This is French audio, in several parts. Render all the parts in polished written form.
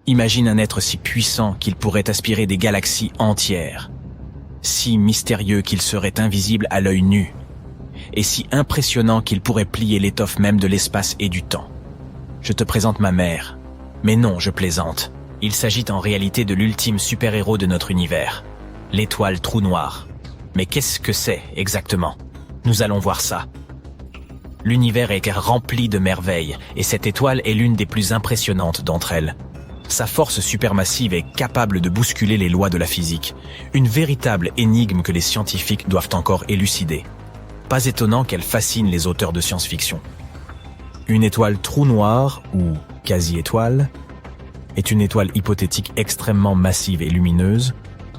Imagine un être si puissant qu'il pourrait aspirer des galaxies entières, si mystérieux qu'il serait invisible à l'œil nu, et si impressionnant qu'il pourrait plier l'étoffe même de l'espace et du temps. Je te présente ma mère. Mais non, je plaisante. Il s'agit en réalité de l'ultime super-héros de notre univers, l'étoile Trou Noir. Mais qu'est-ce que c'est exactement? Nous allons voir ça. L'univers est rempli de merveilles, et cette étoile est l'une des plus impressionnantes d'entre elles. Sa force supermassive est capable de bousculer les lois de la physique, une véritable énigme que les scientifiques doivent encore élucider. Pas étonnant qu'elle fascine les auteurs de science-fiction. Une étoile Trou Noir, ou quasi-étoile, est une étoile hypothétique extrêmement massive et lumineuse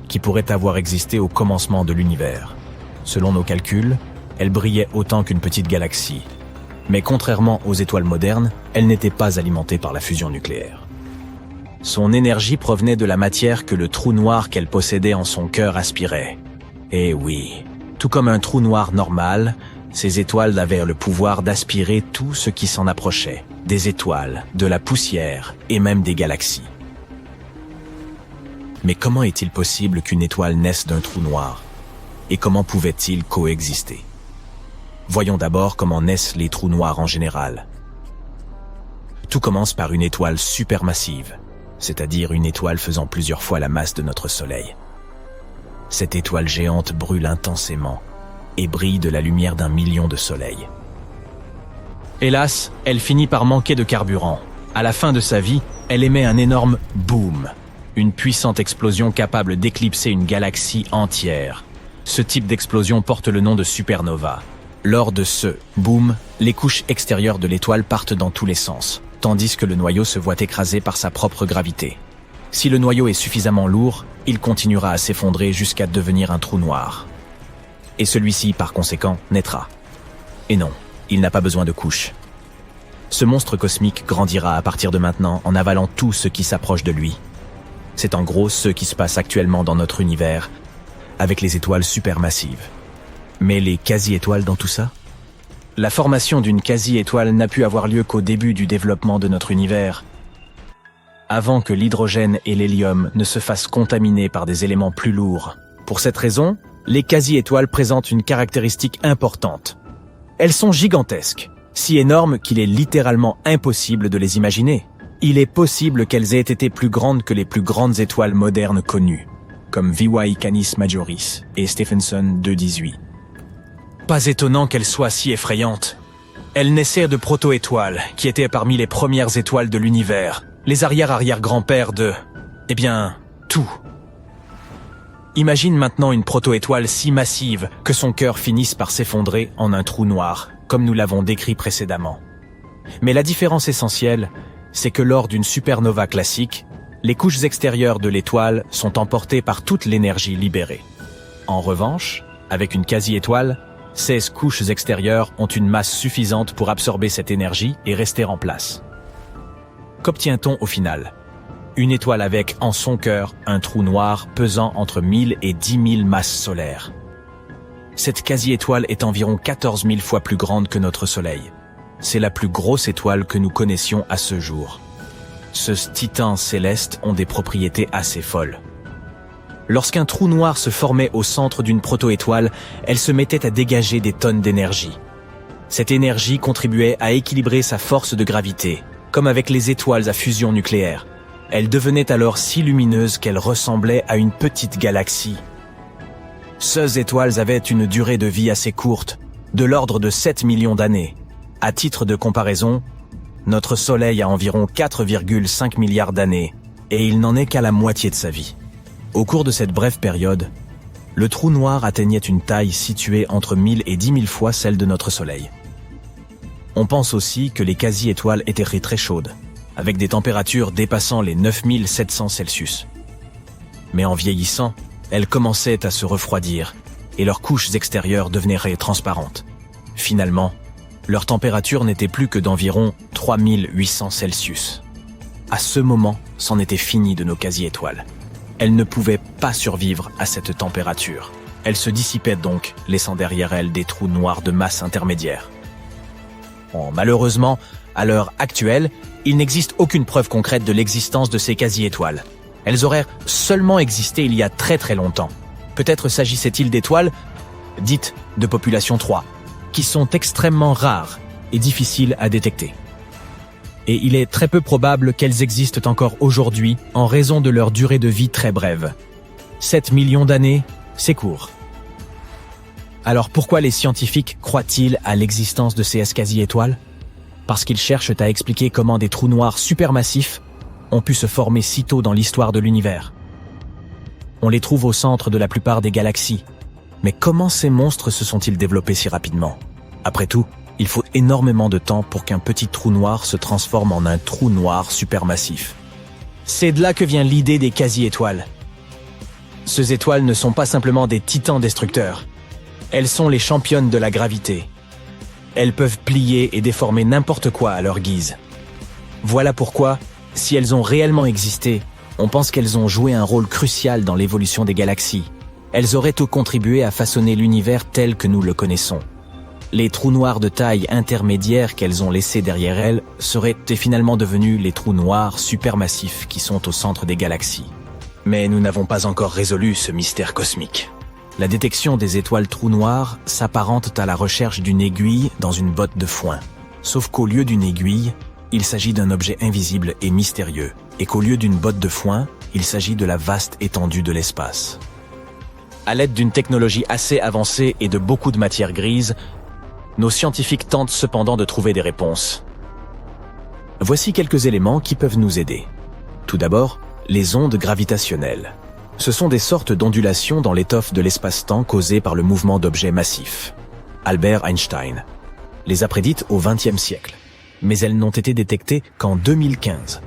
qui pourrait avoir existé au commencement de l'univers. Selon nos calculs, elle brillait autant qu'une petite galaxie. Mais contrairement aux étoiles modernes, elle n'était pas alimentée par la fusion nucléaire. Son énergie provenait de la matière que le trou noir qu'elle possédait en son cœur aspirait. Et oui, tout comme un trou noir normal, ces étoiles avaient le pouvoir d'aspirer tout ce qui s'en approchait, des étoiles, de la poussière et même des galaxies. Mais comment est-il possible qu'une étoile naisse d'un trou noir? Et comment pouvait-il coexister? Voyons d'abord comment naissent les trous noirs en général. Tout commence par une étoile supermassive, c'est-à-dire une étoile faisant plusieurs fois la masse de notre Soleil. Cette étoile géante brûle intensément et brille de la lumière d'1 million de soleils. Hélas, elle finit par manquer de carburant. À la fin de sa vie, elle émet un énorme boom, une puissante explosion capable d'éclipser une galaxie entière. Ce type d'explosion porte le nom de supernova. Lors de ce boom, les couches extérieures de l'étoile partent dans tous les sens, tandis que le noyau se voit écrasé par sa propre gravité. Si le noyau est suffisamment lourd, il continuera à s'effondrer jusqu'à devenir un trou noir. Et celui-ci, par conséquent, naîtra. Et non, il n'a pas besoin de couches. Ce monstre cosmique grandira à partir de maintenant en avalant tout ce qui s'approche de lui. C'est en gros ce qui se passe actuellement dans notre univers, avec les étoiles supermassives. Mais les quasi-étoiles dans tout ça? La formation d'une quasi-étoile n'a pu avoir lieu qu'au début du développement de notre univers, avant que l'hydrogène et l'hélium ne se fassent contaminer par des éléments plus lourds. Pour cette raison, les quasi-étoiles présentent une caractéristique importante. Elles sont gigantesques, si énormes qu'il est littéralement impossible de les imaginer. Il est possible qu'elles aient été plus grandes que les plus grandes étoiles modernes connues, comme VY Canis Majoris et Stephenson 218. Pas étonnant qu'elles soient si effrayantes. Elles naissaient de proto-étoiles, qui étaient parmi les premières étoiles de l'univers, les arrière-arrière-grands-pères de... tout. Imagine maintenant une proto-étoile si massive que son cœur finisse par s'effondrer en un trou noir, comme nous l'avons décrit précédemment. Mais la différence essentielle, c'est que lors d'une supernova classique, les couches extérieures de l'étoile sont emportées par toute l'énergie libérée. En revanche, avec une quasi-étoile, 16 couches extérieures ont une masse suffisante pour absorber cette énergie et rester en place. Qu'obtient-on au final? Une étoile avec, en son cœur, un trou noir pesant entre 1000 et 10 000 masses solaires. Cette quasi-étoile est environ 14 000 fois plus grande que notre Soleil. C'est la plus grosse étoile que nous connaissions à ce jour. Ce titan céleste ont des propriétés assez folles. Lorsqu'un trou noir se formait au centre d'une proto-étoile, elle se mettait à dégager des tonnes d'énergie. Cette énergie contribuait à équilibrer sa force de gravité, comme avec les étoiles à fusion nucléaire. Elle devenait alors si lumineuse qu'elle ressemblait à une petite galaxie. Ces étoiles avaient une durée de vie assez courte, de l'ordre de 7 millions d'années. À titre de comparaison, notre Soleil a environ 4,5 milliards d'années, et il n'en est qu'à la moitié de sa vie. Au cours de cette brève période, le trou noir atteignait une taille située entre 1000 et 10 000 fois celle de notre Soleil. On pense aussi que les quasi-étoiles étaient très chaudes, avec des températures dépassant les 9700 Celsius. Mais en vieillissant, elles commençaient à se refroidir, et leurs couches extérieures devenaient transparentes. Finalement, leur température n'était plus que d'environ 3800 Celsius. À ce moment, c'en était fini de nos quasi-étoiles. Elles ne pouvaient pas survivre à cette température. Elles se dissipaient donc, laissant derrière elles des trous noirs de masse intermédiaire. Bon, malheureusement, À l'heure actuelle, il n'existe aucune preuve concrète de l'existence de ces quasi-étoiles. Elles auraient seulement existé il y a très très longtemps. Peut-être s'agissait-il d'étoiles dites de population 3, qui sont extrêmement rares et difficiles à détecter. Et il est très peu probable qu'elles existent encore aujourd'hui en raison de leur durée de vie très brève. 7 millions d'années, c'est court. Alors pourquoi les scientifiques croient-ils à l'existence de ces quasi-étoiles ? Parce qu'ils cherchent à expliquer comment des trous noirs supermassifs ont pu se former si tôt dans l'histoire de l'univers. On les trouve au centre de la plupart des galaxies. Mais comment ces monstres se sont-ils développés si rapidement ? Après tout, il faut énormément de temps pour qu'un petit trou noir se transforme en un trou noir supermassif. C'est de là que vient l'idée des quasi-étoiles. Ces étoiles ne sont pas simplement des titans destructeurs. Elles sont les championnes de la gravité. Elles peuvent plier et déformer n'importe quoi à leur guise. Voilà pourquoi, si elles ont réellement existé, on pense qu'elles ont joué un rôle crucial dans l'évolution des galaxies. Elles auraient tout contribué à façonner l'univers tel que nous le connaissons. Les trous noirs de taille intermédiaire qu'elles ont laissés derrière elles seraient finalement devenus les trous noirs supermassifs qui sont au centre des galaxies. Mais nous n'avons pas encore résolu ce mystère cosmique. La détection des étoiles trous noirs s'apparente à la recherche d'une aiguille dans une botte de foin. Sauf qu'au lieu d'une aiguille, il s'agit d'un objet invisible et mystérieux, et qu'au lieu d'une botte de foin, il s'agit de la vaste étendue de l'espace. À l'aide d'une technologie assez avancée et de beaucoup de matière grise, nos scientifiques tentent cependant de trouver des réponses. Voici quelques éléments qui peuvent nous aider. Tout d'abord, les ondes gravitationnelles. Ce sont des sortes d'ondulations dans l'étoffe de l'espace-temps causées par le mouvement d'objets massifs. Albert Einstein les a prédites au XXe siècle, mais elles n'ont été détectées qu'en 2015,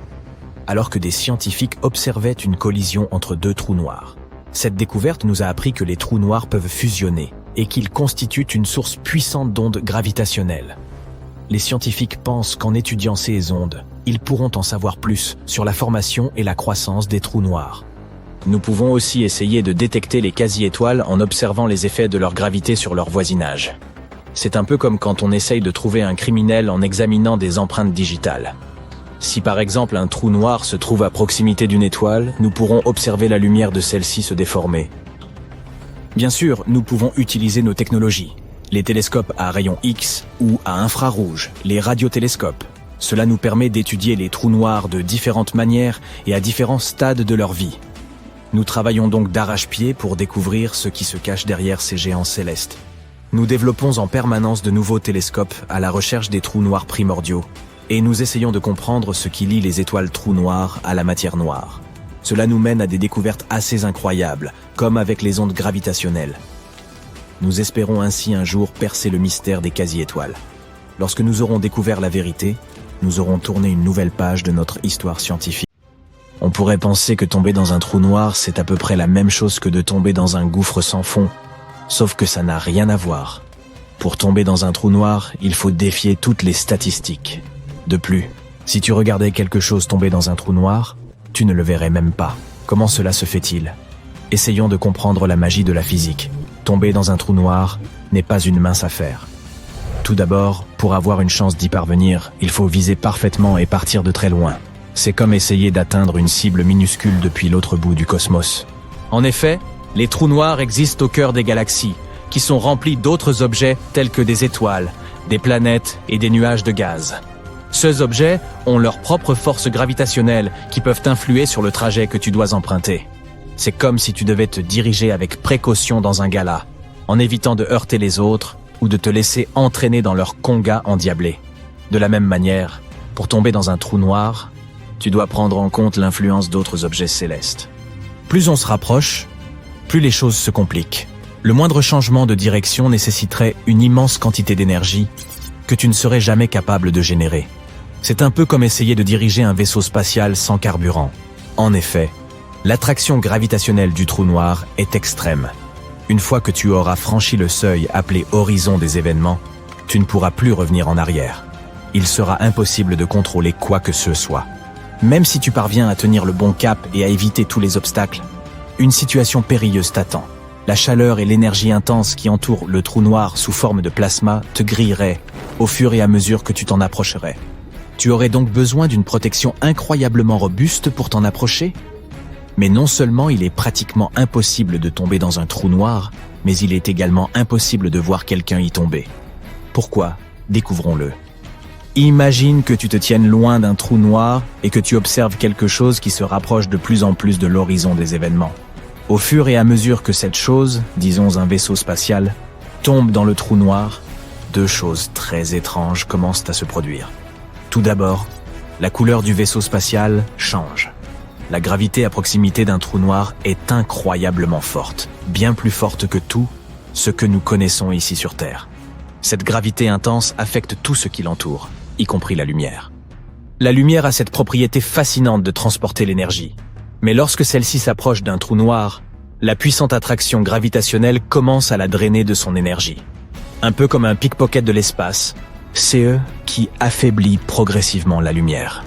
alors que des scientifiques observaient une collision entre deux trous noirs. Cette découverte nous a appris que les trous noirs peuvent fusionner et qu'ils constituent une source puissante d'ondes gravitationnelles. Les scientifiques pensent qu'en étudiant ces ondes, ils pourront en savoir plus sur la formation et la croissance des trous noirs. Nous pouvons aussi essayer de détecter les quasi-étoiles en observant les effets de leur gravité sur leur voisinage. C'est un peu comme quand on essaye de trouver un criminel en examinant des empreintes digitales. Si par exemple un trou noir se trouve à proximité d'une étoile, nous pourrons observer la lumière de celle-ci se déformer. Bien sûr, nous pouvons utiliser nos technologies, les télescopes à rayons X ou à infrarouge, les radiotélescopes. Cela nous permet d'étudier les trous noirs de différentes manières et à différents stades de leur vie. Nous travaillons donc d'arrache-pied pour découvrir ce qui se cache derrière ces géants célestes. Nous développons en permanence de nouveaux télescopes à la recherche des trous noirs primordiaux, et nous essayons de comprendre ce qui lie les étoiles trous noirs à la matière noire. Cela nous mène à des découvertes assez incroyables, comme avec les ondes gravitationnelles. Nous espérons ainsi un jour percer le mystère des quasi-étoiles. Lorsque nous aurons découvert la vérité, nous aurons tourné une nouvelle page de notre histoire scientifique. On pourrait penser que tomber dans un trou noir, c'est à peu près la même chose que de tomber dans un gouffre sans fond, sauf que ça n'a rien à voir. Pour tomber dans un trou noir, il faut défier toutes les statistiques. De plus, si tu regardais quelque chose tomber dans un trou noir, tu ne le verrais même pas. Comment cela se fait-il ? Essayons de comprendre la magie de la physique. Tomber dans un trou noir n'est pas une mince affaire. Tout d'abord, pour avoir une chance d'y parvenir, il faut viser parfaitement et partir de très loin. C'est comme essayer d'atteindre une cible minuscule depuis l'autre bout du cosmos. En effet, les trous noirs existent au cœur des galaxies, qui sont remplis d'autres objets tels que des étoiles, des planètes et des nuages de gaz. Ces objets ont leur propre force gravitationnelle qui peuvent influer sur le trajet que tu dois emprunter. C'est comme si tu devais te diriger avec précaution dans un gala, en évitant de heurter les autres ou de te laisser entraîner dans leur conga endiablé. De la même manière, pour tomber dans un trou noir, tu dois prendre en compte l'influence d'autres objets célestes. Plus on se rapproche, plus les choses se compliquent. Le moindre changement de direction nécessiterait une immense quantité d'énergie que tu ne serais jamais capable de générer. C'est un peu comme essayer de diriger un vaisseau spatial sans carburant. En effet, l'attraction gravitationnelle du trou noir est extrême. Une fois que tu auras franchi le seuil appelé horizon des événements, tu ne pourras plus revenir en arrière. Il sera impossible de contrôler quoi que ce soit. Même si tu parviens à tenir le bon cap et à éviter tous les obstacles, une situation périlleuse t'attend. La chaleur et l'énergie intense qui entourent le trou noir sous forme de plasma te grilleraient au fur et à mesure que tu t'en approcherais. Tu aurais donc besoin d'une protection incroyablement robuste pour t'en approcher? Mais non seulement il est pratiquement impossible de tomber dans un trou noir, mais il est également impossible de voir quelqu'un y tomber. Pourquoi? Découvrons-le. Imagine que tu te tiennes loin d'un trou noir et que tu observes quelque chose qui se rapproche de plus en plus de l'horizon des événements. Au fur et à mesure que cette chose, disons un vaisseau spatial, tombe dans le trou noir, deux choses très étranges commencent à se produire. Tout d'abord, la couleur du vaisseau spatial change. La gravité à proximité d'un trou noir est incroyablement forte, bien plus forte que tout ce que nous connaissons ici sur Terre. Cette gravité intense affecte tout ce qui l'entoure, y compris la lumière. La lumière a cette propriété fascinante de transporter l'énergie. Mais lorsque celle-ci s'approche d'un trou noir, la puissante attraction gravitationnelle commence à la drainer de son énergie. Un peu comme un pickpocket de l'espace, c'est eux qui affaiblit progressivement la lumière.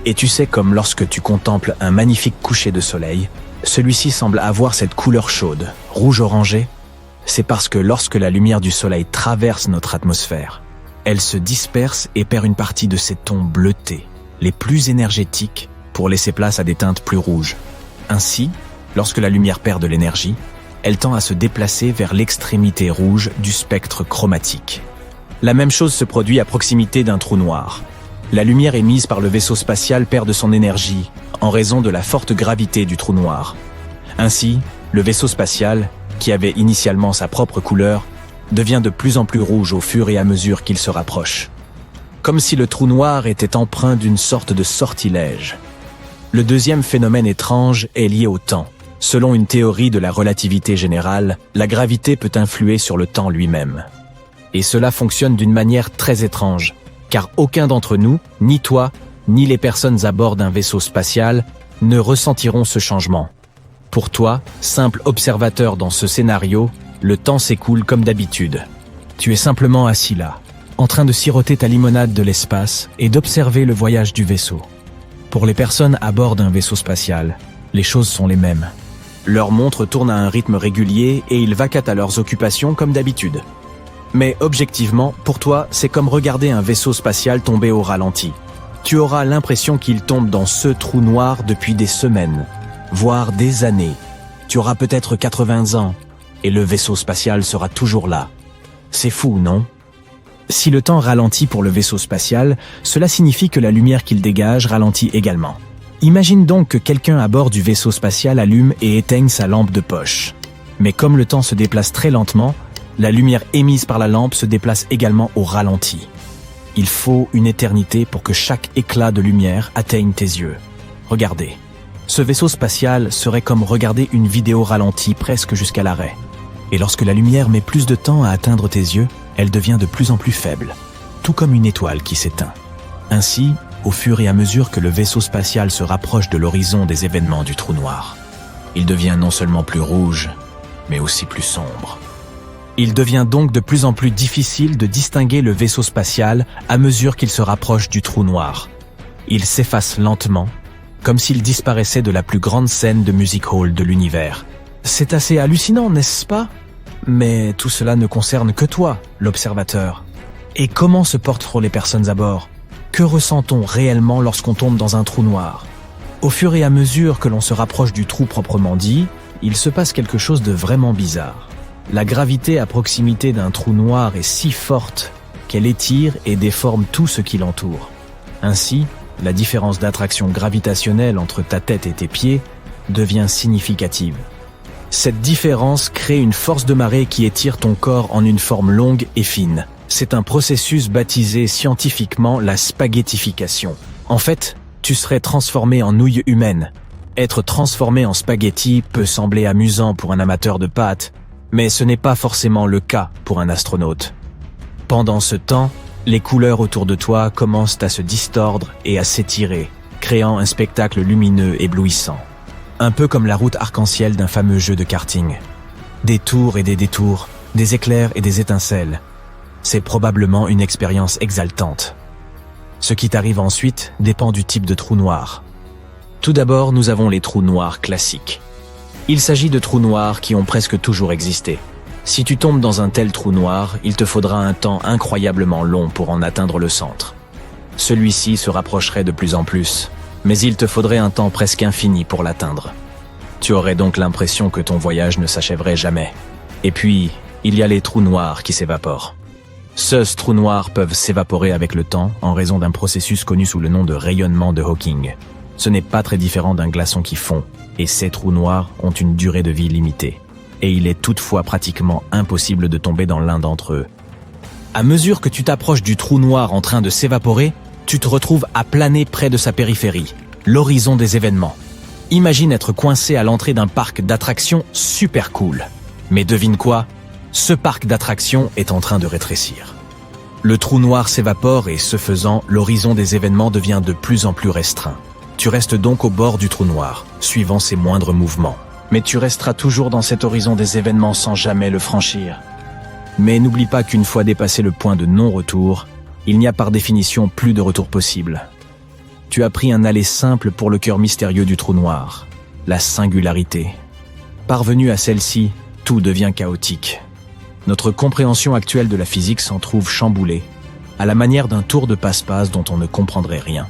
Et tu sais, comme lorsque tu contemples un magnifique coucher de soleil, celui-ci semble avoir cette couleur chaude, rouge-orangé. C'est parce que lorsque la lumière du soleil traverse notre atmosphère, elle se disperse et perd une partie de ses tons bleutés, les plus énergétiques, pour laisser place à des teintes plus rouges. Ainsi, lorsque la lumière perd de l'énergie, elle tend à se déplacer vers l'extrémité rouge du spectre chromatique. La même chose se produit à proximité d'un trou noir. La lumière émise par le vaisseau spatial perd de son énergie en raison de la forte gravité du trou noir. Ainsi, le vaisseau spatial, qui avait initialement sa propre couleur, devient de plus en plus rouge au fur et à mesure qu'il se rapproche. Comme si le trou noir était empreint d'une sorte de sortilège. Le deuxième phénomène étrange est lié au temps. Selon une théorie de la relativité générale, la gravité peut influer sur le temps lui-même. Et cela fonctionne d'une manière très étrange, car aucun d'entre nous, ni toi, ni les personnes à bord d'un vaisseau spatial, ne ressentiront ce changement. Pour toi, simple observateur dans ce scénario, le temps s'écoule comme d'habitude. Tu es simplement assis là, en train de siroter ta limonade de l'espace et d'observer le voyage du vaisseau. Pour les personnes à bord d'un vaisseau spatial, les choses sont les mêmes. Leur montre tourne à un rythme régulier et ils vaquent à leurs occupations comme d'habitude. Mais objectivement, pour toi, c'est comme regarder un vaisseau spatial tomber au ralenti. Tu auras l'impression qu'il tombe dans ce trou noir depuis des semaines, voire des années. Tu auras peut-être 80 ans, et le vaisseau spatial sera toujours là. C'est fou, non? Si le temps ralentit pour le vaisseau spatial, cela signifie que la lumière qu'il dégage ralentit également. Imagine donc que quelqu'un à bord du vaisseau spatial allume et éteigne sa lampe de poche. Mais comme le temps se déplace très lentement, la lumière émise par la lampe se déplace également au ralenti. Il faut une éternité pour que chaque éclat de lumière atteigne tes yeux. Regardez. Ce vaisseau spatial serait comme regarder une vidéo ralentie presque jusqu'à l'arrêt. Et lorsque la lumière met plus de temps à atteindre tes yeux, elle devient de plus en plus faible, tout comme une étoile qui s'éteint. Ainsi, au fur et à mesure que le vaisseau spatial se rapproche de l'horizon des événements du trou noir, il devient non seulement plus rouge, mais aussi plus sombre. Il devient donc de plus en plus difficile de distinguer le vaisseau spatial à mesure qu'il se rapproche du trou noir. Il s'efface lentement, comme s'il disparaissait de la plus grande scène de music hall de l'univers. C'est assez hallucinant, n'est-ce pas? Mais tout cela ne concerne que toi, l'observateur. Et comment se portent les personnes à bord? Que ressent-on réellement lorsqu'on tombe dans un trou noir? Au fur et à mesure que l'on se rapproche du trou proprement dit, il se passe quelque chose de vraiment bizarre. La gravité à proximité d'un trou noir est si forte qu'elle étire et déforme tout ce qui l'entoure. Ainsi, la différence d'attraction gravitationnelle entre ta tête et tes pieds devient significative. Cette différence crée une force de marée qui étire ton corps en une forme longue et fine. C'est un processus baptisé scientifiquement la spaghettification. En fait, tu serais transformé en nouille humaine. Être transformé en spaghetti peut sembler amusant pour un amateur de pâtes, mais ce n'est pas forcément le cas pour un astronaute. Pendant ce temps, les couleurs autour de toi commencent à se distordre et à s'étirer, créant un spectacle lumineux éblouissant. Un peu comme la route arc-en-ciel d'un fameux jeu de karting. Des tours et des détours, des éclairs et des étincelles. C'est probablement une expérience exaltante. Ce qui t'arrive ensuite dépend du type de trou noir. Tout d'abord, nous avons les trous noirs classiques. Il s'agit de trous noirs qui ont presque toujours existé. Si tu tombes dans un tel trou noir, il te faudra un temps incroyablement long pour en atteindre le centre. Celui-ci se rapprocherait de plus en plus, mais il te faudrait un temps presque infini pour l'atteindre. Tu aurais donc l'impression que ton voyage ne s'achèverait jamais. Et puis, il y a les trous noirs qui s'évaporent. Ces trous noirs peuvent s'évaporer avec le temps en raison d'un processus connu sous le nom de rayonnement de Hawking. Ce n'est pas très différent d'un glaçon qui fond, et ces trous noirs ont une durée de vie limitée. Et il est toutefois pratiquement impossible de tomber dans l'un d'entre eux. À mesure que tu t'approches du trou noir en train de s'évaporer, tu te retrouves à planer près de sa périphérie, l'horizon des événements. Imagine être coincé à l'entrée d'un parc d'attractions super cool. Mais devine quoi ? Ce parc d'attractions est en train de rétrécir. Le trou noir s'évapore et, ce faisant, l'horizon des événements devient de plus en plus restreint. Tu restes donc au bord du trou noir, suivant ses moindres mouvements. Mais tu resteras toujours dans cet horizon des événements sans jamais le franchir. Mais n'oublie pas qu'une fois dépassé le point de non-retour, il n'y a par définition plus de retour possible. Tu as pris un aller simple pour le cœur mystérieux du trou noir, la singularité. Parvenu à celle-ci, tout devient chaotique. Notre compréhension actuelle de la physique s'en trouve chamboulée, à la manière d'un tour de passe-passe dont on ne comprendrait rien.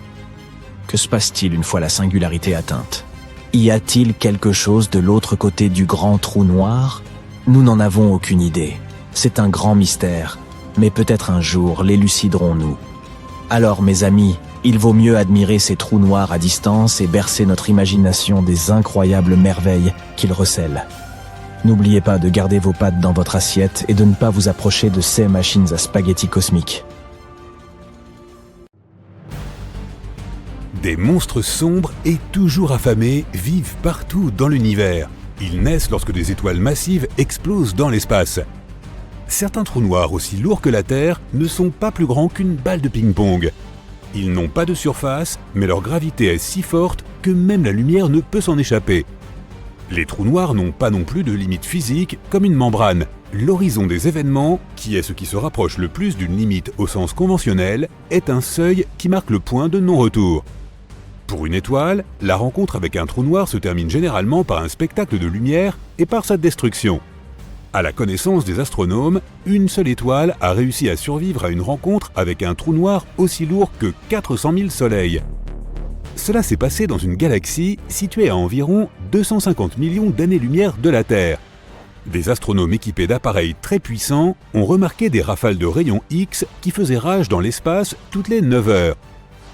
Que se passe-t-il une fois la singularité atteinte ? Y a-t-il quelque chose de l'autre côté du grand trou noir ? Nous n'en avons aucune idée. C'est un grand mystère, mais peut-être un jour l'éluciderons-nous. Alors, mes amis, il vaut mieux admirer ces trous noirs à distance et bercer notre imagination des incroyables merveilles qu'ils recèlent. N'oubliez pas de garder vos pattes dans votre assiette et de ne pas vous approcher de ces machines à spaghettis cosmiques. Des monstres sombres et toujours affamés vivent partout dans l'univers. Ils naissent lorsque des étoiles massives explosent dans l'espace. Certains trous noirs aussi lourds que la Terre ne sont pas plus grands qu'une balle de ping-pong. Ils n'ont pas de surface, mais leur gravité est si forte que même la lumière ne peut s'en échapper. Les trous noirs n'ont pas non plus de limite physique comme une membrane. L'horizon des événements, qui est ce qui se rapproche le plus d'une limite au sens conventionnel, est un seuil qui marque le point de non-retour. Pour une étoile, la rencontre avec un trou noir se termine généralement par un spectacle de lumière et par sa destruction. À la connaissance des astronomes, une seule étoile a réussi à survivre à une rencontre avec un trou noir aussi lourd que 400 000 soleils. Cela s'est passé dans une galaxie située à environ 250 millions d'années-lumière de la Terre. Des astronomes équipés d'appareils très puissants ont remarqué des rafales de rayons X qui faisaient rage dans l'espace toutes les 9 heures.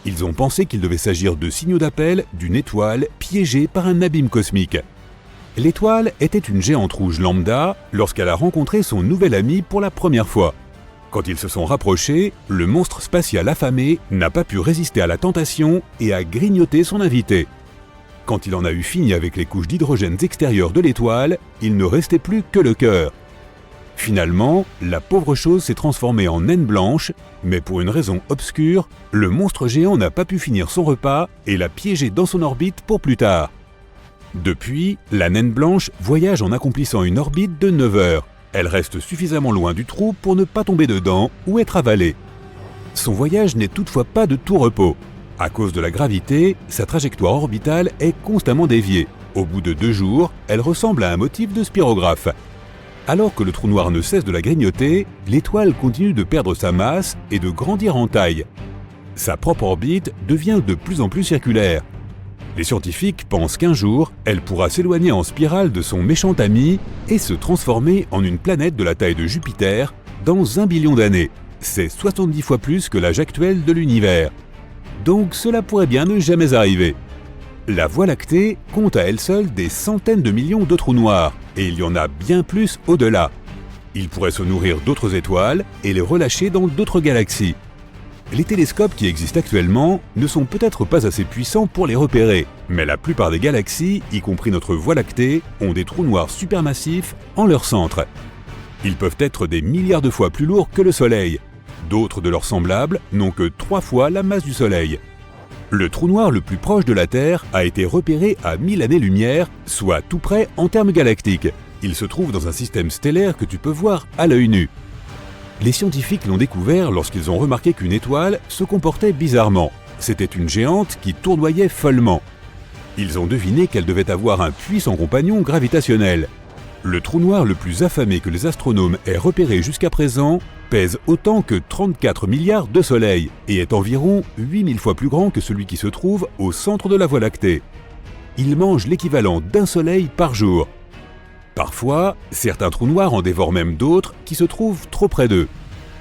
Ils ont pensé qu'il devait s'agir de signaux d'appel d'une étoile piégée par un abîme cosmique. L'étoile était une géante rouge lambda lorsqu'elle a rencontré son nouvel ami pour la première fois. Quand ils se sont rapprochés, le monstre spatial affamé n'a pas pu résister à la tentation et a grignoté son invité. Quand il en a eu fini avec les couches d'hydrogène extérieures de l'étoile, il ne restait plus que le cœur. Finalement, la pauvre chose s'est transformée en naine blanche, mais pour une raison obscure, le monstre géant n'a pas pu finir son repas et l'a piégé dans son orbite pour plus tard. Depuis, la naine blanche voyage en accomplissant une orbite de 9 heures. Elle reste suffisamment loin du trou pour ne pas tomber dedans ou être avalée. Son voyage n'est toutefois pas de tout repos. À cause de la gravité, sa trajectoire orbitale est constamment déviée. Au bout de 2 jours, elle ressemble à un motif de spirographe. Alors que le trou noir ne cesse de la grignoter, l'étoile continue de perdre sa masse et de grandir en taille. Sa propre orbite devient de plus en plus circulaire. Les scientifiques pensent qu'un jour, elle pourra s'éloigner en spirale de son méchant ami et se transformer en une planète de la taille de Jupiter dans 1 billion d'années. C'est 70 fois plus que l'âge actuel de l'univers. Donc cela pourrait bien ne jamais arriver. La Voie lactée compte à elle seule des centaines de millions de trous noirs, et il y en a bien plus au-delà. Ils pourraient se nourrir d'autres étoiles et les relâcher dans d'autres galaxies. Les télescopes qui existent actuellement ne sont peut-être pas assez puissants pour les repérer, mais la plupart des galaxies, y compris notre Voie lactée, ont des trous noirs supermassifs en leur centre. Ils peuvent être des milliards de fois plus lourds que le Soleil. D'autres de leurs semblables n'ont que 3 fois la masse du Soleil. Le trou noir le plus proche de la Terre a été repéré à 1000 années-lumière, soit tout près en termes galactiques. Il se trouve dans un système stellaire que tu peux voir à l'œil nu. Les scientifiques l'ont découvert lorsqu'ils ont remarqué qu'une étoile se comportait bizarrement. C'était une géante qui tournoyait follement. Ils ont deviné qu'elle devait avoir un puissant compagnon gravitationnel. Le trou noir le plus affamé que les astronomes aient repéré jusqu'à présent pèse autant que 34 milliards de soleils et est environ 8000 fois plus grand que celui qui se trouve au centre de la Voie lactée. Il mange l'équivalent d'un soleil par jour. Parfois, certains trous noirs en dévorent même d'autres qui se trouvent trop près d'eux.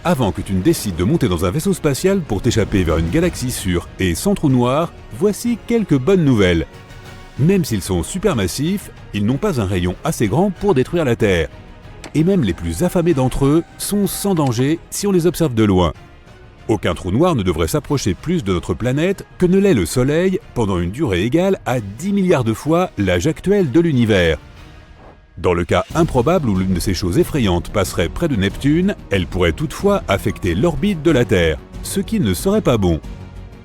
Avant que tu ne décides de monter dans un vaisseau spatial pour t'échapper vers une galaxie sûre et sans trou noir, voici quelques bonnes nouvelles. Même s'ils sont supermassifs, ils n'ont pas un rayon assez grand pour détruire la Terre. Et même les plus affamés d'entre eux sont sans danger si on les observe de loin. Aucun trou noir ne devrait s'approcher plus de notre planète que ne l'est le Soleil pendant une durée égale à 10 milliards de fois l'âge actuel de l'univers. Dans le cas improbable où l'une de ces choses effrayantes passerait près de Neptune, elle pourrait toutefois affecter l'orbite de la Terre, ce qui ne serait pas bon.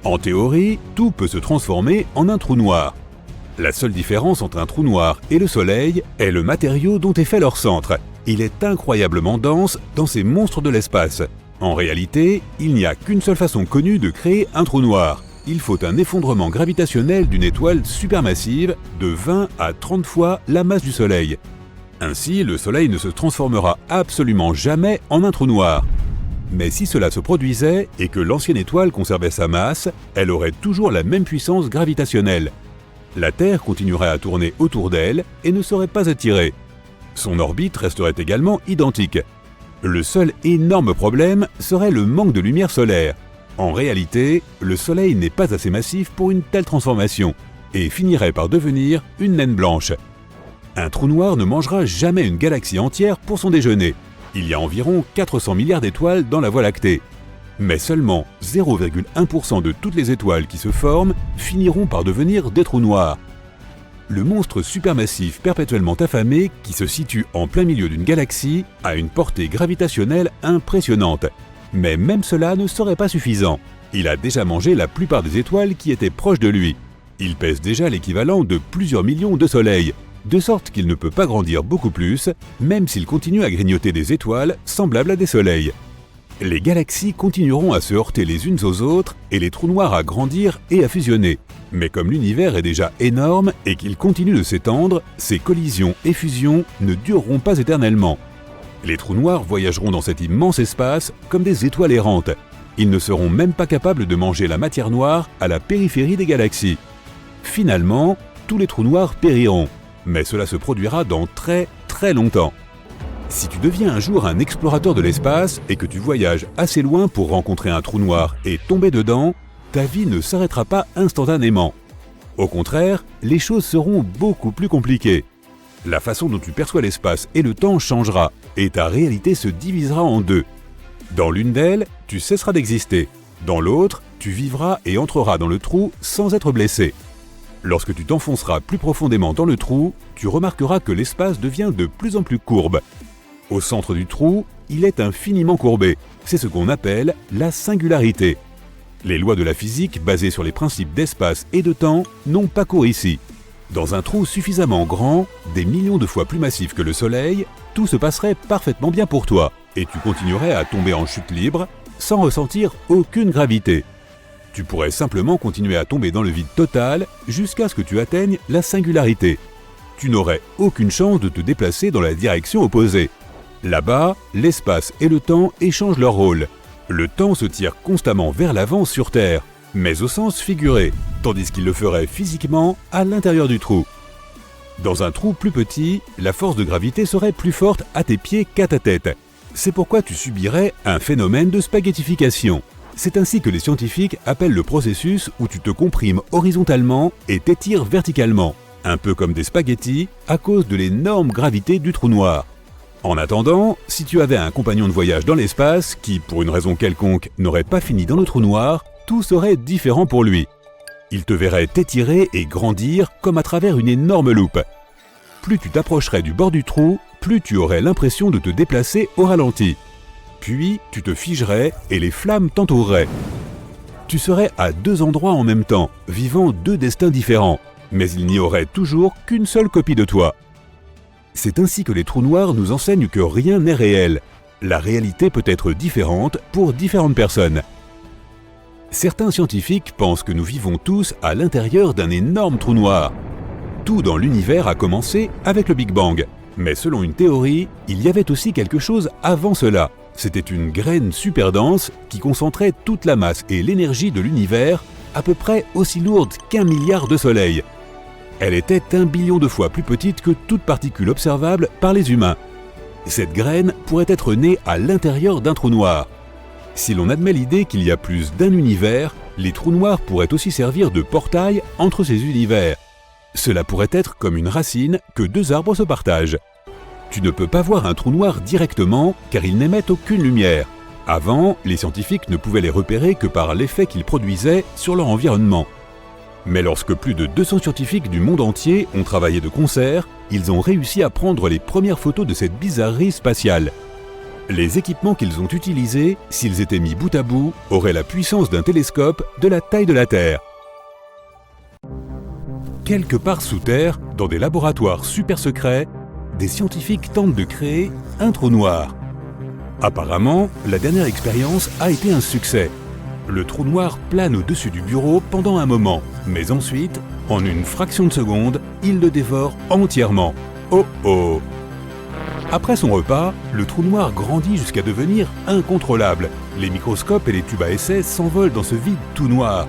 En théorie, tout peut se transformer en un trou noir. La seule différence entre un trou noir et le Soleil est le matériau dont est fait leur centre. Il est incroyablement dense dans ces monstres de l'espace. En réalité, il n'y a qu'une seule façon connue de créer un trou noir. Il faut un effondrement gravitationnel d'une étoile supermassive de 20 à 30 fois la masse du Soleil. Ainsi, le Soleil ne se transformera absolument jamais en un trou noir. Mais si cela se produisait et que l'ancienne étoile conservait sa masse, elle aurait toujours la même puissance gravitationnelle. La Terre continuerait à tourner autour d'elle et ne serait pas attirée. Son orbite resterait également identique. Le seul énorme problème serait le manque de lumière solaire. En réalité, le Soleil n'est pas assez massif pour une telle transformation et finirait par devenir une naine blanche. Un trou noir ne mangera jamais une galaxie entière pour son déjeuner. Il y a environ 400 milliards d'étoiles dans la Voie lactée. Mais seulement 0,1% de toutes les étoiles qui se forment finiront par devenir des trous noirs. Le monstre supermassif perpétuellement affamé, qui se situe en plein milieu d'une galaxie, a une portée gravitationnelle impressionnante. Mais même cela ne serait pas suffisant. Il a déjà mangé la plupart des étoiles qui étaient proches de lui. Il pèse déjà l'équivalent de plusieurs millions de soleils, de sorte qu'il ne peut pas grandir beaucoup plus, même s'il continue à grignoter des étoiles semblables à des soleils. Les galaxies continueront à se heurter les unes aux autres et les trous noirs à grandir et à fusionner. Mais comme l'univers est déjà énorme et qu'il continue de s'étendre, ces collisions et fusions ne dureront pas éternellement. Les trous noirs voyageront dans cet immense espace comme des étoiles errantes. Ils ne seront même pas capables de manger la matière noire à la périphérie des galaxies. Finalement, tous les trous noirs périront, mais cela se produira dans très longtemps. Si tu deviens un jour un explorateur de l'espace et que tu voyages assez loin pour rencontrer un trou noir et tomber dedans, ta vie ne s'arrêtera pas instantanément. Au contraire, les choses seront beaucoup plus compliquées. La façon dont tu perçois l'espace et le temps changera, et ta réalité se divisera en deux. Dans l'une d'elles, tu cesseras d'exister. Dans l'autre, tu vivras et entreras dans le trou sans être blessé. Lorsque tu t'enfonceras plus profondément dans le trou, tu remarqueras que l'espace devient de plus en plus courbe. Au centre du trou, il est infiniment courbé. C'est ce qu'on appelle la singularité. Les lois de la physique, basées sur les principes d'espace et de temps, n'ont pas cours ici. Dans un trou suffisamment grand, des millions de fois plus massif que le Soleil, tout se passerait parfaitement bien pour toi, et tu continuerais à tomber en chute libre, sans ressentir aucune gravité. Tu pourrais simplement continuer à tomber dans le vide total jusqu'à ce que tu atteignes la singularité. Tu n'aurais aucune chance de te déplacer dans la direction opposée. Là-bas, l'espace et le temps échangent leur rôle. Le temps se tire constamment vers l'avant sur Terre, mais au sens figuré, tandis qu'il le ferait physiquement à l'intérieur du trou. Dans un trou plus petit, la force de gravité serait plus forte à tes pieds qu'à ta tête. C'est pourquoi tu subirais un phénomène de spaghettification. C'est ainsi que les scientifiques appellent le processus où tu te comprimes horizontalement et t'étires verticalement, un peu comme des spaghettis à cause de l'énorme gravité du trou noir. En attendant, si tu avais un compagnon de voyage dans l'espace qui, pour une raison quelconque, n'aurait pas fini dans le trou noir, tout serait différent pour lui. Il te verrait t'étirer et grandir comme à travers une énorme loupe. Plus tu t'approcherais du bord du trou, plus tu aurais l'impression de te déplacer au ralenti. Puis, tu te figerais et les flammes t'entoureraient. Tu serais à deux endroits en même temps, vivant deux destins différents, mais il n'y aurait toujours qu'une seule copie de toi. C'est ainsi que les trous noirs nous enseignent que rien n'est réel. La réalité peut être différente pour différentes personnes. Certains scientifiques pensent que nous vivons tous à l'intérieur d'un énorme trou noir. Tout dans l'univers a commencé avec le Big Bang. Mais selon une théorie, il y avait aussi quelque chose avant cela. C'était une graine super dense qui concentrait toute la masse et l'énergie de l'univers, à peu près aussi lourde qu'1 milliard de soleils. Elle était 1 billion de fois plus petite que toute particule observable par les humains. Cette graine pourrait être née à l'intérieur d'un trou noir. Si l'on admet l'idée qu'il y a plus d'un univers, les trous noirs pourraient aussi servir de portail entre ces univers. Cela pourrait être comme une racine que deux arbres se partagent. Tu ne peux pas voir un trou noir directement car ils n'émettent aucune lumière. Avant, les scientifiques ne pouvaient les repérer que par l'effet qu'ils produisaient sur leur environnement. Mais lorsque plus de 200 scientifiques du monde entier ont travaillé de concert, ils ont réussi à prendre les premières photos de cette bizarrerie spatiale. Les équipements qu'ils ont utilisés, s'ils étaient mis bout à bout, auraient la puissance d'un télescope de la taille de la Terre. Quelque part sous terre, dans des laboratoires super secrets, des scientifiques tentent de créer un trou noir. Apparemment, la dernière expérience a été un succès. Le trou noir plane au-dessus du bureau pendant un moment, mais ensuite, en une fraction de seconde, il le dévore entièrement. Oh oh! Après son repas, le trou noir grandit jusqu'à devenir incontrôlable. Les microscopes et les tubes à essai s'envolent dans ce vide tout noir.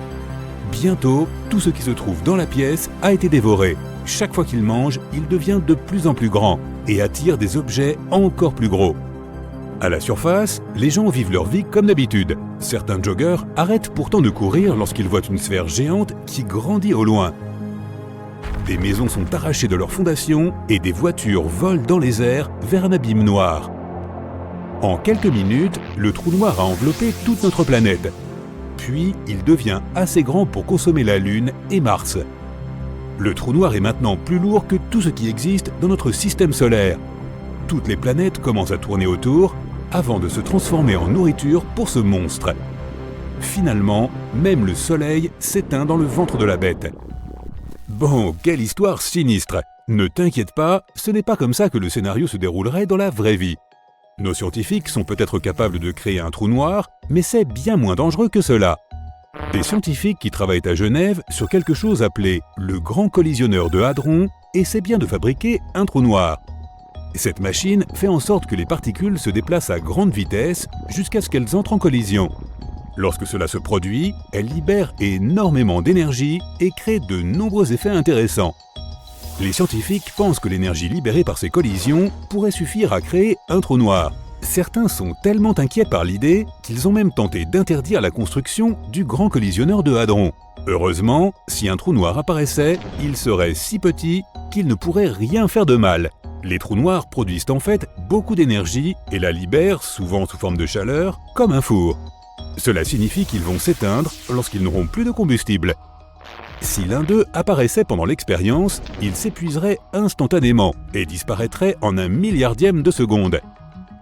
Bientôt, tout ce qui se trouve dans la pièce a été dévoré. Chaque fois qu'il mange, il devient de plus en plus grand et attire des objets encore plus gros. À la surface, les gens vivent leur vie comme d'habitude. Certains joggeurs arrêtent pourtant de courir lorsqu'ils voient une sphère géante qui grandit au loin. Des maisons sont arrachées de leurs fondations et des voitures volent dans les airs vers un abîme noir. En quelques minutes, le trou noir a enveloppé toute notre planète. Puis, il devient assez grand pour consommer la Lune et Mars. Le trou noir est maintenant plus lourd que tout ce qui existe dans notre système solaire. Toutes les planètes commencent à tourner autour avant de se transformer en nourriture pour ce monstre. Finalement, même le Soleil s'éteint dans le ventre de la bête. Bon, quelle histoire sinistre! Ne t'inquiète pas, ce n'est pas comme ça que le scénario se déroulerait dans la vraie vie. Nos scientifiques sont peut-être capables de créer un trou noir, mais c'est bien moins dangereux que cela. Des scientifiques qui travaillent à Genève sur quelque chose appelé le Grand Collisionneur de Hadron essaient bien de fabriquer un trou noir. Cette machine fait en sorte que les particules se déplacent à grande vitesse jusqu'à ce qu'elles entrent en collision. Lorsque cela se produit, elles libèrent énormément d'énergie et créent de nombreux effets intéressants. Les scientifiques pensent que l'énergie libérée par ces collisions pourrait suffire à créer un trou noir. Certains sont tellement inquiets par l'idée qu'ils ont même tenté d'interdire la construction du Grand Collisionneur de Hadron. Heureusement, si un trou noir apparaissait, il serait si petit qu'il ne pourrait rien faire de mal. Les trous noirs produisent en fait beaucoup d'énergie et la libèrent, souvent sous forme de chaleur, comme un four. Cela signifie qu'ils vont s'éteindre lorsqu'ils n'auront plus de combustible. Si l'un d'eux apparaissait pendant l'expérience, il s'épuiserait instantanément et disparaîtrait en 1 milliardième de seconde.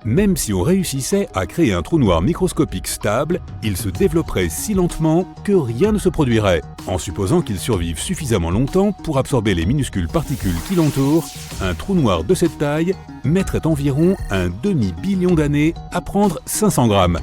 Même si on réussissait à créer un trou noir microscopique stable, il se développerait si lentement que rien ne se produirait. En supposant qu'il survive suffisamment longtemps pour absorber les minuscules particules qui l'entourent, un trou noir de cette taille mettrait environ 1 demi-billion d'années à prendre 500 grammes.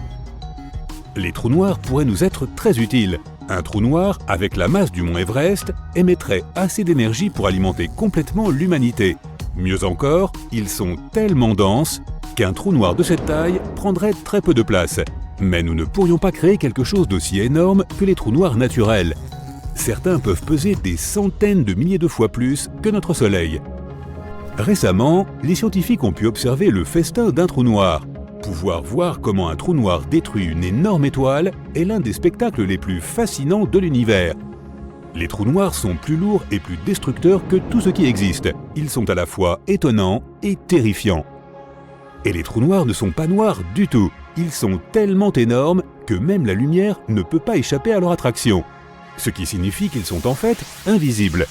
Les trous noirs pourraient nous être très utiles. Un trou noir, avec la masse du mont Everest, émettrait assez d'énergie pour alimenter complètement l'humanité. Mieux encore, ils sont tellement denses qu'un trou noir de cette taille prendrait très peu de place. Mais nous ne pourrions pas créer quelque chose d'aussi énorme que les trous noirs naturels. Certains peuvent peser des centaines de milliers de fois plus que notre Soleil. Récemment, les scientifiques ont pu observer le festin d'un trou noir. Pouvoir voir comment un trou noir détruit une énorme étoile est l'un des spectacles les plus fascinants de l'univers. Les trous noirs sont plus lourds et plus destructeurs que tout ce qui existe. Ils sont à la fois étonnants et terrifiants. Et les trous noirs ne sont pas noirs du tout. Ils sont tellement énormes que même la lumière ne peut pas échapper à leur attraction. Ce qui signifie qu'ils sont en fait invisibles.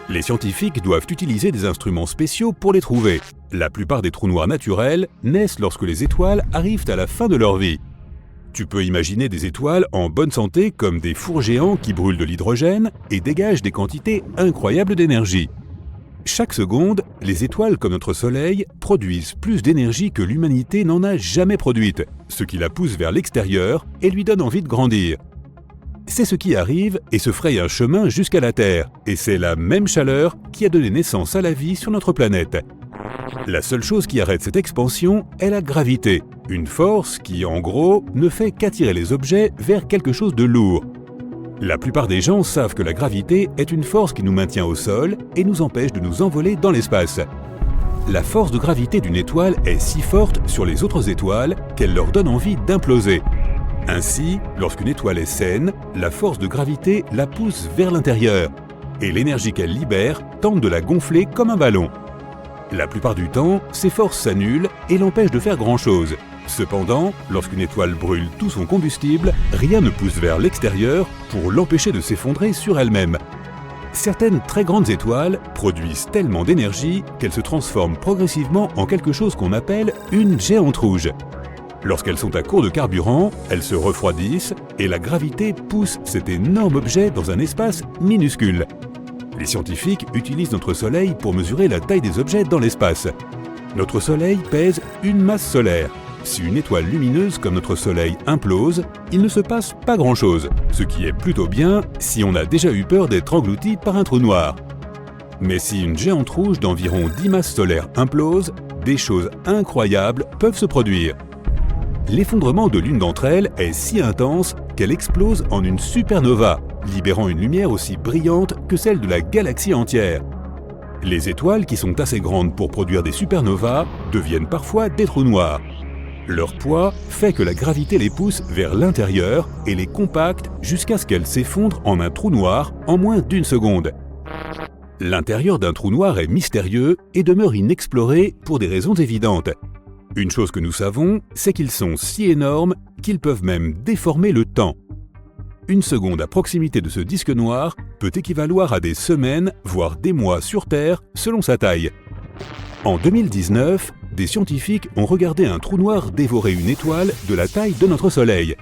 Les scientifiques doivent utiliser des instruments spéciaux pour les trouver. La plupart des trous noirs naturels naissent lorsque les étoiles arrivent à la fin de leur vie. Tu peux imaginer des étoiles en bonne santé comme des fours géants qui brûlent de l'hydrogène et dégagent des quantités incroyables d'énergie. Chaque seconde, les étoiles comme notre Soleil produisent plus d'énergie que l'humanité n'en a jamais produite, ce qui la pousse vers l'extérieur et lui donne envie de grandir. C'est ce qui arrive et se fraye un chemin jusqu'à la Terre, et c'est la même chaleur qui a donné naissance à la vie sur notre planète. La seule chose qui arrête cette expansion est la gravité, une force qui, en gros, ne fait qu'attirer les objets vers quelque chose de lourd. La plupart des gens savent que la gravité est une force qui nous maintient au sol et nous empêche de nous envoler dans l'espace. La force de gravité d'une étoile est si forte sur les autres étoiles qu'elle leur donne envie d'imploser. Ainsi, lorsqu'une étoile est saine, la force de gravité la pousse vers l'intérieur et l'énergie qu'elle libère tente de la gonfler comme un ballon. La plupart du temps, ces forces s'annulent et l'empêchent de faire grand-chose. Cependant, lorsqu'une étoile brûle tout son combustible, rien ne pousse vers l'extérieur pour l'empêcher de s'effondrer sur elle-même. Certaines très grandes étoiles produisent tellement d'énergie qu'elles se transforment progressivement en quelque chose qu'on appelle une géante rouge. Lorsqu'elles sont à court de carburant, elles se refroidissent et la gravité pousse cet énorme objet dans un espace minuscule. Les scientifiques utilisent notre Soleil pour mesurer la taille des objets dans l'espace. Notre Soleil pèse une masse solaire. Si une étoile lumineuse comme notre Soleil implose, il ne se passe pas grand-chose, ce qui est plutôt bien si on a déjà eu peur d'être englouti par un trou noir. Mais si une géante rouge d'environ 10 masses solaires implose, des choses incroyables peuvent se produire. L'effondrement de l'une d'entre elles est si intense qu'elle explose en une supernova, libérant une lumière aussi brillante que celle de la galaxie entière. Les étoiles, qui sont assez grandes pour produire des supernovas, deviennent parfois des trous noirs. Leur poids fait que la gravité les pousse vers l'intérieur et les compacte jusqu'à ce qu'elles s'effondrent en un trou noir en moins d'une seconde. L'intérieur d'un trou noir est mystérieux et demeure inexploré pour des raisons évidentes. Une chose que nous savons, c'est qu'ils sont si énormes qu'ils peuvent même déformer le temps. Une seconde à proximité de ce disque noir peut équivaloir à des semaines, voire des mois sur Terre, selon sa taille. En 2019, des scientifiques ont regardé un trou noir dévorer une étoile de la taille de notre Soleil.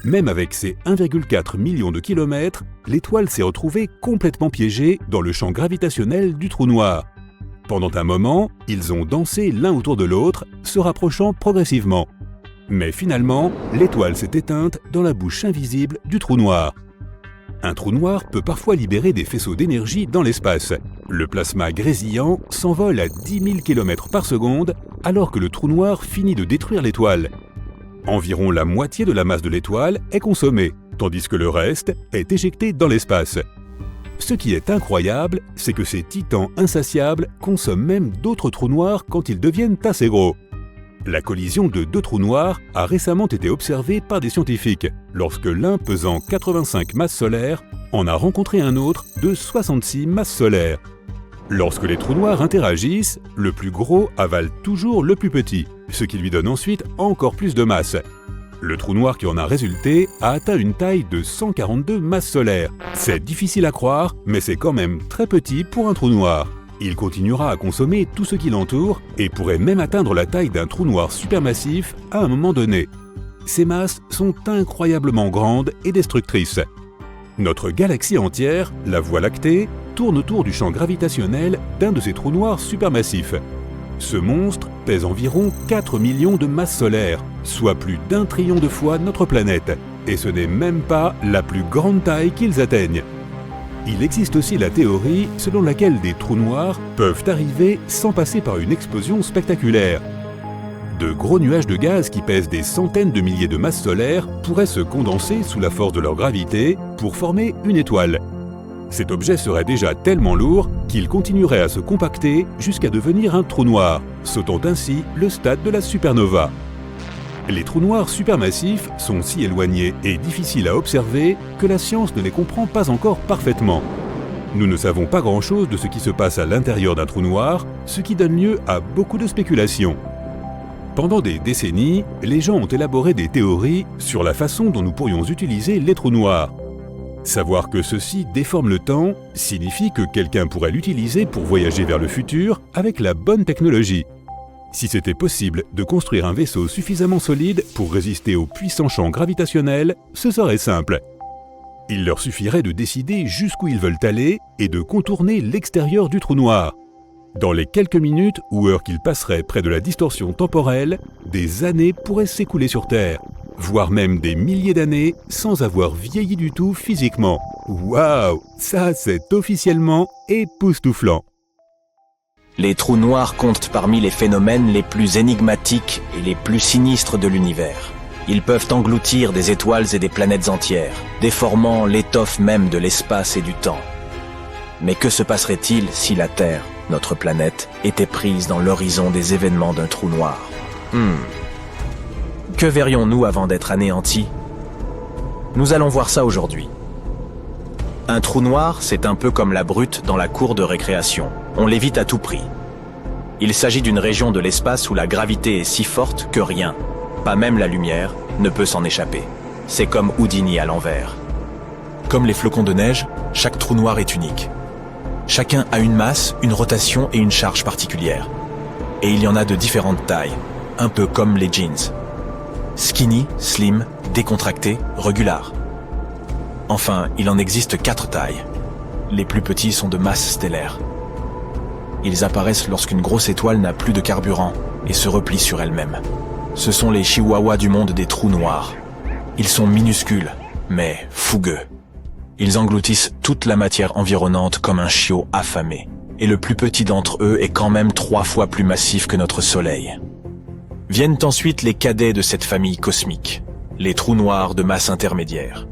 Même avec ses 1,4 million de kilomètres, l'étoile s'est retrouvée complètement piégée dans le champ gravitationnel du trou noir. Pendant un moment, ils ont dansé l'un autour de l'autre, se rapprochant progressivement. Mais finalement, l'étoile s'est éteinte dans la bouche invisible du trou noir. Un trou noir peut parfois libérer des faisceaux d'énergie dans l'espace. Le plasma grésillant s'envole à 10 000 km par seconde, alors que le trou noir finit de détruire l'étoile. Environ la moitié de la masse de l'étoile est consommée, tandis que le reste est éjecté dans l'espace. Ce qui est incroyable, c'est que ces titans insatiables consomment même d'autres trous noirs quand ils deviennent assez gros. La collision de deux trous noirs a récemment été observée par des scientifiques, lorsque l'un pesant 85 masses solaires en a rencontré un autre de 66 masses solaires. Lorsque les trous noirs interagissent, le plus gros avale toujours le plus petit, ce qui lui donne ensuite encore plus de masse. Le trou noir qui en a résulté a atteint une taille de 142 masses solaires. C'est difficile à croire, mais c'est quand même très petit pour un trou noir. Il continuera à consommer tout ce qui l'entoure et pourrait même atteindre la taille d'un trou noir supermassif à un moment donné. Ces masses sont incroyablement grandes et destructrices. Notre galaxie entière, la Voie lactée, tourne autour du champ gravitationnel d'un de ces trous noirs supermassifs. Ce monstre pèse environ 4 millions de masses solaires, soit plus d'1 trillion de fois notre planète, et ce n'est même pas la plus grande taille qu'ils atteignent. Il existe aussi la théorie selon laquelle des trous noirs peuvent arriver sans passer par une explosion spectaculaire. De gros nuages de gaz qui pèsent des centaines de milliers de masses solaires pourraient se condenser sous la force de leur gravité pour former une étoile. Cet objet serait déjà tellement lourd qu'il continuerait à se compacter jusqu'à devenir un trou noir, sautant ainsi le stade de la supernova. Les trous noirs supermassifs sont si éloignés et difficiles à observer que la science ne les comprend pas encore parfaitement. Nous ne savons pas grand-chose de ce qui se passe à l'intérieur d'un trou noir, ce qui donne lieu à beaucoup de spéculations. Pendant des décennies, les gens ont élaboré des théories sur la façon dont nous pourrions utiliser les trous noirs. Savoir que ceux-ci déforment le temps signifie que quelqu'un pourrait l'utiliser pour voyager vers le futur avec la bonne technologie. Si c'était possible de construire un vaisseau suffisamment solide pour résister aux puissants champs gravitationnels, ce serait simple. Il leur suffirait de décider jusqu'où ils veulent aller et de contourner l'extérieur du trou noir. Dans les quelques minutes ou heures qu'ils passeraient près de la distorsion temporelle, des années pourraient s'écouler sur Terre, voire même des milliers d'années sans avoir vieilli du tout physiquement. Waouh, ça c'est officiellement époustouflant. Les trous noirs comptent parmi les phénomènes les plus énigmatiques et les plus sinistres de l'univers. Ils peuvent engloutir des étoiles et des planètes entières, déformant l'étoffe même de l'espace et du temps. Mais que se passerait-il si la Terre, notre planète, était prise dans l'horizon des événements d'un trou noir? Que verrions-nous avant d'être anéantis? Nous allons voir ça aujourd'hui. Un trou noir, c'est un peu comme la brute dans la cour de récréation. On l'évite à tout prix. Il s'agit d'une région de l'espace où la gravité est si forte que rien, pas même la lumière, ne peut s'en échapper. C'est comme Houdini à l'envers. Comme les flocons de neige, chaque trou noir est unique. Chacun a une masse, une rotation et une charge particulière. Et il y en a de différentes tailles, un peu comme les jeans. Skinny, slim, décontracté, regular. Enfin, il en existe 4 tailles. Les plus petits sont de masse stellaire. Ils apparaissent lorsqu'une grosse étoile n'a plus de carburant et se replie sur elle-même. Ce sont les chihuahuas du monde des trous noirs. Ils sont minuscules, mais fougueux. Ils engloutissent toute la matière environnante comme un chiot affamé. Et le plus petit d'entre eux est quand même 3 fois plus massif que notre Soleil. Viennent ensuite les cadets de cette famille cosmique, les trous noirs de masse intermédiaire.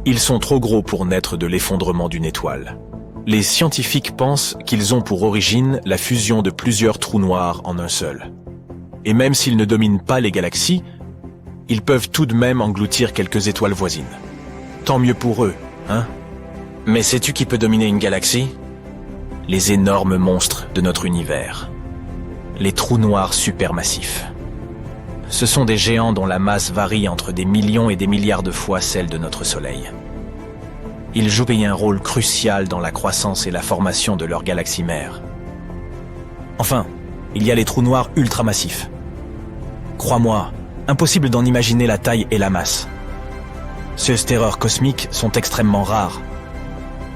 Ils sont trop gros pour naître de l'effondrement d'une étoile. Les scientifiques pensent qu'ils ont pour origine la fusion de plusieurs trous noirs en un seul. Et même s'ils ne dominent pas les galaxies, ils peuvent tout de même engloutir quelques étoiles voisines. Tant mieux pour eux, hein? Mais sais-tu qui peut dominer une galaxie? Les énormes monstres de notre univers. Les trous noirs supermassifs. Ce sont des géants dont la masse varie entre des millions et des milliards de fois celle de notre Soleil. Ils jouent un rôle crucial dans la croissance et la formation de leur galaxie mère. Enfin, il y a les trous noirs ultramassifs. Crois-moi, impossible d'en imaginer la taille et la masse. Ces terreurs cosmiques sont extrêmement rares.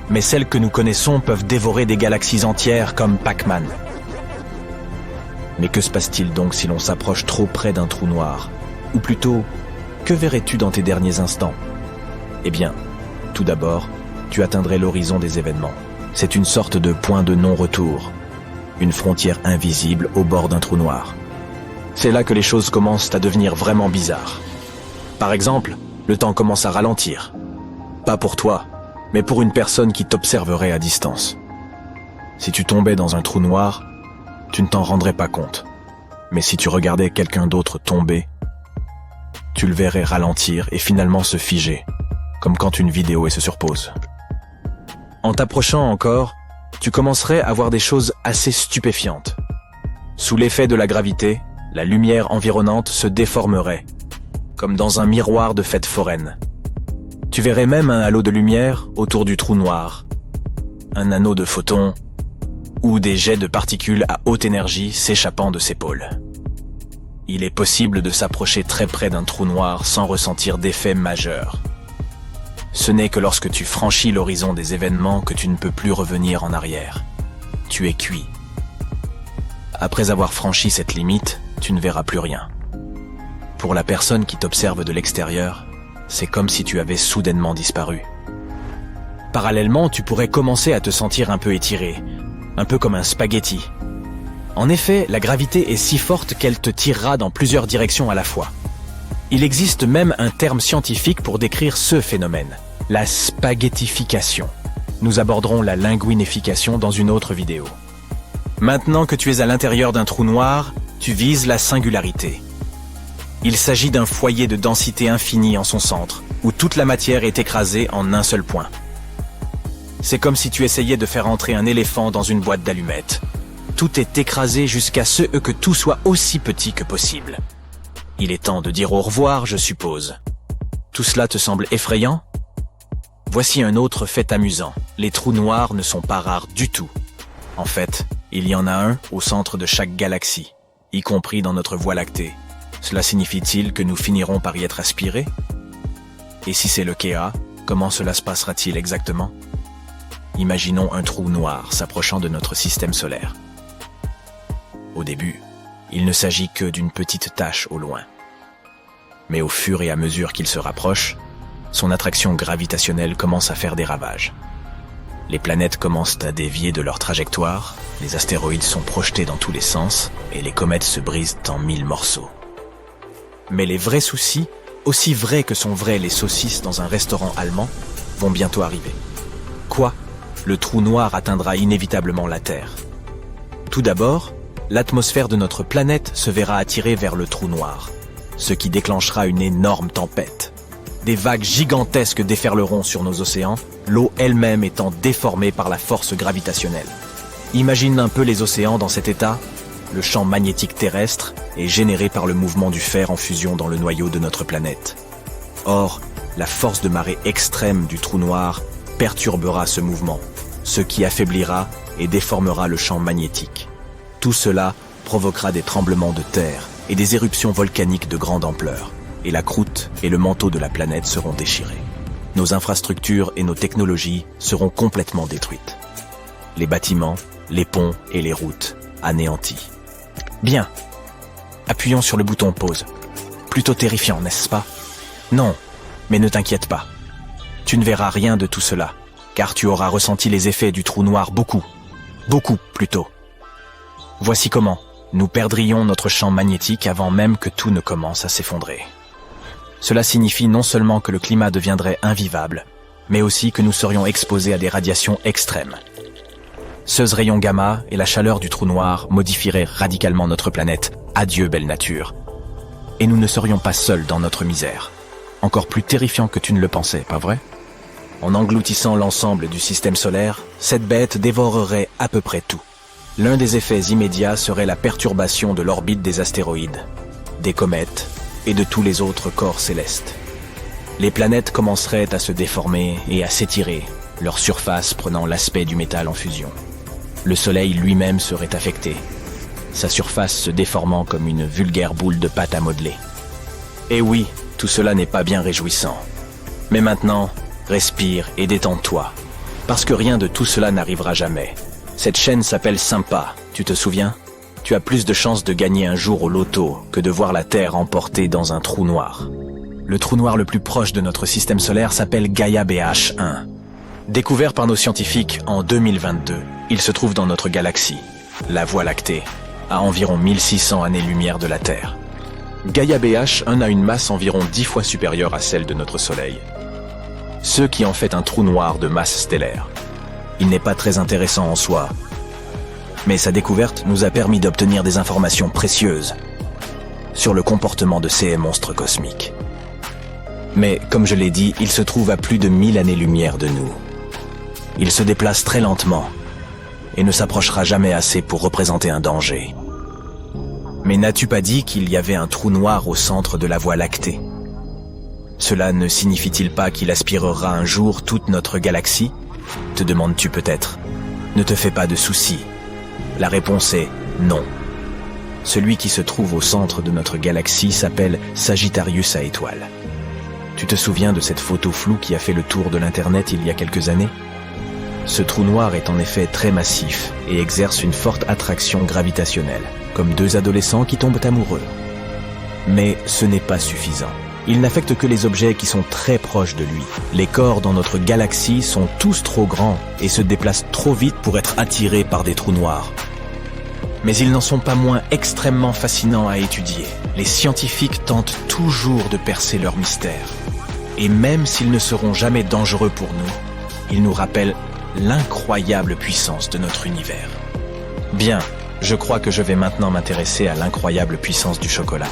Mais celles que nous connaissons peuvent dévorer des galaxies entières comme Pac-Man. Mais que se passe-t-il donc si l'on s'approche trop près d'un trou noir? Ou plutôt, que verrais-tu dans tes derniers instants? Eh bien, tout d'abord, tu atteindrais l'horizon des événements. C'est une sorte de point de non-retour. Une frontière invisible au bord d'un trou noir. C'est là que les choses commencent à devenir vraiment bizarres. Par exemple, le temps commence à ralentir. Pas pour toi, mais pour une personne qui t'observerait à distance. Si tu tombais dans un trou noir, tu ne t'en rendrais pas compte. Mais si tu regardais quelqu'un d'autre tomber, tu le verrais ralentir et finalement se figer, comme quand une vidéo se surpose. En t'approchant encore, tu commencerais à voir des choses assez stupéfiantes. Sous l'effet de la gravité, la lumière environnante se déformerait, comme dans un miroir de fête foraine. Tu verrais même un halo de lumière autour du trou noir, un anneau de photons, ou des jets de particules à haute énergie s'échappant de ses pôles. Il est possible de s'approcher très près d'un trou noir sans ressentir d'effet majeur. Ce n'est que lorsque tu franchis l'horizon des événements que tu ne peux plus revenir en arrière. Tu es cuit. Après avoir franchi cette limite, tu ne verras plus rien. Pour la personne qui t'observe de l'extérieur, c'est comme si tu avais soudainement disparu. Parallèlement, tu pourrais commencer à te sentir un peu étiré, un peu comme un spaghetti. En effet, la gravité est si forte qu'elle te tirera dans plusieurs directions à la fois. Il existe même un terme scientifique pour décrire ce phénomène, la spaghettification. Nous aborderons la linguinification dans une autre vidéo. Maintenant que tu es à l'intérieur d'un trou noir, tu vises la singularité. Il s'agit d'un foyer de densité infinie en son centre, où toute la matière est écrasée en un seul point. C'est comme si tu essayais de faire entrer un éléphant dans une boîte d'allumettes. Tout est écrasé jusqu'à ce que tout soit aussi petit que possible. Il est temps de dire au revoir, je suppose. Tout cela te semble effrayant? Voici un autre fait amusant. Les trous noirs ne sont pas rares du tout. En fait, il y en a un au centre de chaque galaxie, y compris dans notre Voie lactée. Cela signifie-t-il que nous finirons par y être aspirés? Et si c'est le cas, comment cela se passera-t-il exactement? Imaginons un trou noir s'approchant de notre système solaire. Au début, il ne s'agit que d'une petite tache au loin. Mais au fur et à mesure qu'il se rapproche, son attraction gravitationnelle commence à faire des ravages. Les planètes commencent à dévier de leur trajectoire, les astéroïdes sont projetés dans tous les sens et les comètes se brisent en 1000 morceaux. Mais les vrais soucis, aussi vrais que sont vrais les saucisses dans un restaurant allemand, vont bientôt arriver. Quoi ? Le trou noir atteindra inévitablement la Terre. Tout d'abord, l'atmosphère de notre planète se verra attirée vers le trou noir, ce qui déclenchera une énorme tempête. Des vagues gigantesques déferleront sur nos océans, l'eau elle-même étant déformée par la force gravitationnelle. Imagine un peu les océans dans cet état. Le champ magnétique terrestre est généré par le mouvement du fer en fusion dans le noyau de notre planète. Or, la force de marée extrême du trou noir perturbera ce mouvement, ce qui affaiblira et déformera le champ magnétique. Tout cela provoquera des tremblements de terre et des éruptions volcaniques de grande ampleur, et la croûte et le manteau de la planète seront déchirés. Nos infrastructures et nos technologies seront complètement détruites. Les bâtiments, les ponts et les routes anéantis. Bien. Appuyons sur le bouton pause. Plutôt terrifiant, n'est-ce pas? Non, mais ne t'inquiète pas. Tu ne verras rien de tout cela, car tu auras ressenti les effets du trou noir beaucoup plutôt. Voici comment nous perdrions notre champ magnétique avant même que tout ne commence à s'effondrer. Cela signifie non seulement que le climat deviendrait invivable, mais aussi que nous serions exposés à des radiations extrêmes. Ce rayon gamma et la chaleur du trou noir modifieraient radicalement notre planète. Adieu, belle nature. Et nous ne serions pas seuls dans notre misère. Encore plus terrifiant que tu ne le pensais, pas vrai? En engloutissant l'ensemble du système solaire, cette bête dévorerait à peu près tout. L'un des effets immédiats serait la perturbation de l'orbite des astéroïdes, des comètes et de tous les autres corps célestes. Les planètes commenceraient à se déformer et à s'étirer, leur surface prenant l'aspect du métal en fusion. Le Soleil lui-même serait affecté, sa surface se déformant comme une vulgaire boule de pâte à modeler. Et oui, tout cela n'est pas bien réjouissant. Mais maintenant, respire et détends-toi, parce que rien de tout cela n'arrivera jamais. Cette chaîne s'appelle Sympa, tu te souviens? Tu as plus de chances de gagner un jour au loto que de voir la Terre emportée dans un trou noir. Le trou noir le plus proche de notre système solaire s'appelle Gaia BH1. Découvert par nos scientifiques en 2022, il se trouve dans notre galaxie, la Voie lactée, à environ 1600 années-lumière de la Terre. Gaia BH1 a une masse environ 10 fois supérieure à celle de notre Soleil, ce qui en fait un trou noir de masse stellaire. Il n'est pas très intéressant en soi, mais sa découverte nous a permis d'obtenir des informations précieuses sur le comportement de ces monstres cosmiques. Mais, comme je l'ai dit, il se trouve à plus de 1000 années-lumière de nous. Il se déplace très lentement et ne s'approchera jamais assez pour représenter un danger. Mais n'as-tu pas dit qu'il y avait un trou noir au centre de la Voie lactée? Cela ne signifie-t-il pas qu'il aspirera un jour toute notre galaxie? Te demandes-tu peut-être. Ne te fais pas de soucis. La réponse est non. Celui qui se trouve au centre de notre galaxie s'appelle Sagittarius à étoiles. Tu te souviens de cette photo floue qui a fait le tour de l'Internet il y a quelques années? Ce trou noir est en effet très massif et exerce une forte attraction gravitationnelle, comme deux adolescents qui tombent amoureux. Mais ce n'est pas suffisant. Il n'affecte que les objets qui sont très proches de lui. Les corps dans notre galaxie sont tous trop grands et se déplacent trop vite pour être attirés par des trous noirs. Mais ils n'en sont pas moins extrêmement fascinants à étudier. Les scientifiques tentent toujours de percer leur mystère. Et même s'ils ne seront jamais dangereux pour nous, ils nous rappellent l'incroyable puissance de notre univers. Bien, je crois que je vais maintenant m'intéresser à l'incroyable puissance du chocolat.